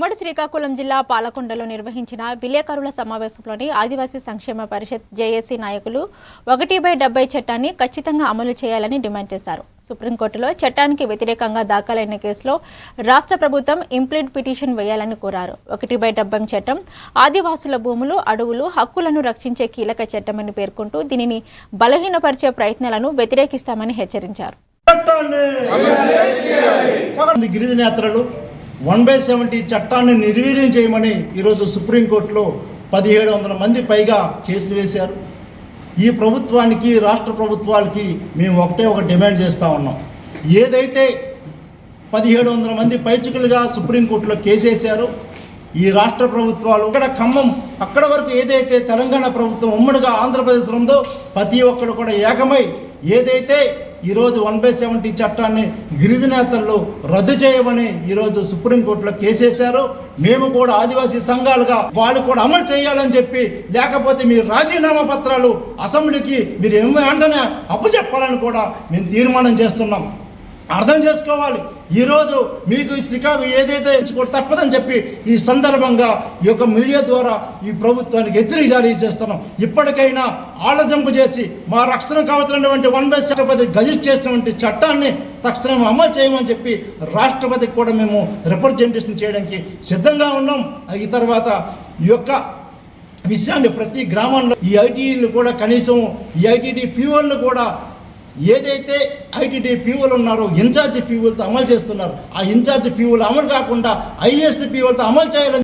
ఉమ్మడి శ్రీకాకుళం జిల్లా పాలకొండలో నిర్వహించిన విలేకరుల సమావేశంలోని ఆదివాసీ సంక్షేమ పరిషత్ జేఏసీ నాయకులు 1/70 చట్టాన్ని ఖచ్చితంగా అమలు చేయాలని డిమాండ్ చేశారు. సుప్రీంకోర్టులో చట్టానికి వ్యతిరేకంగా దాఖలైన కేసులో రాష్ట్ర ప్రభుత్వం ఇంప్లీడ్ పిటిషన్ వేయాలని కోరారు. 1/70 చట్టం ఆదివాసుల భూములు, అడవులు, హక్కులను రక్షించే కీలక చట్టమని పేర్కొంటూ దీనిని బలహీనపరిచే ప్రయత్నాలను వ్యతిరేకిస్తామని హెచ్చరించారు. గిరిజనేతలు 1/70 చట్టాన్ని నిర్వీర్యం చేయమని ఈరోజు సుప్రీంకోర్టులో 1700 మంది పైగా కేసులు వేశారు. ఈ ప్రభుత్వానికి, రాష్ట్ర ప్రభుత్వాలకి మేము ఒక డిమాండ్ చేస్తూ ఉన్నాం. ఏదైతే 1700 మంది పైచికులుగా సుప్రీంకోర్టులో కేసేశారో ఈ రాష్ట్ర ప్రభుత్వాలు ఇక్కడ ఖమ్మం అక్కడ వరకు ఏదైతే తెలంగాణ ప్రభుత్వం ఉమ్మడిగా ఆంధ్రప్రదేశ్ ఉందో ప్రతి ఒక్కరు కూడా ఏకమై ఏదైతే ఈరోజు 1/70 చట్టాన్ని గిరిజనేతల్లో రద్దు చేయమని ఈరోజు సుప్రీంకోర్టులో కేసేశారు. మేము కూడా ఆదివాసీ సంఘాలుగా వాళ్ళు కూడా అమలు చేయాలని చెప్పి, లేకపోతే మీ రాజీనామా పత్రాలు అసెంబ్లీకి మీరు వెంటనే అప్పచెప్పాలని కూడా మేము తీర్మానం చేస్తున్నాం. అర్థం చేసుకోవాలి, ఈరోజు మీకు శ్రీకాకుళం ఏదైతే తప్పదని చెప్పి ఈ సందర్భంగా ఈ యొక్క మీడియా ద్వారా ఈ ప్రభుత్వానికి హెచ్చరిక జారీ చేస్తున్నాం. ఇప్పటికైనా ఆలోచింపు చేసి మా రక్షణ కావలసినటువంటి 1/70 గజెట్ చేసినటువంటి చట్టాన్ని తక్షణం అమలు చేయమని చెప్పి రాష్ట్రపతికి కూడా మేము రిప్రజెంటేషన్ చేయడానికి సిద్ధంగా ఉన్నాం. ఈ తర్వాత ఈ యొక్క విషయాన్ని ప్రతి గ్రామంలో ఈ ఐటీడీలు కూడా కనీసం ఈ ఐటీడీ పీఓలను కూడా ఏదైతే ఐటీడీ పీఓలు ఉన్నారో ఇన్ఛార్జ్ పీఓలతో అమలు చేస్తున్నారు. ఆ ఇన్ఛార్జ్ పీఓలు అమలు కాకుండా ఐఏఎస్ పీఓలతో అమలు చేయాలని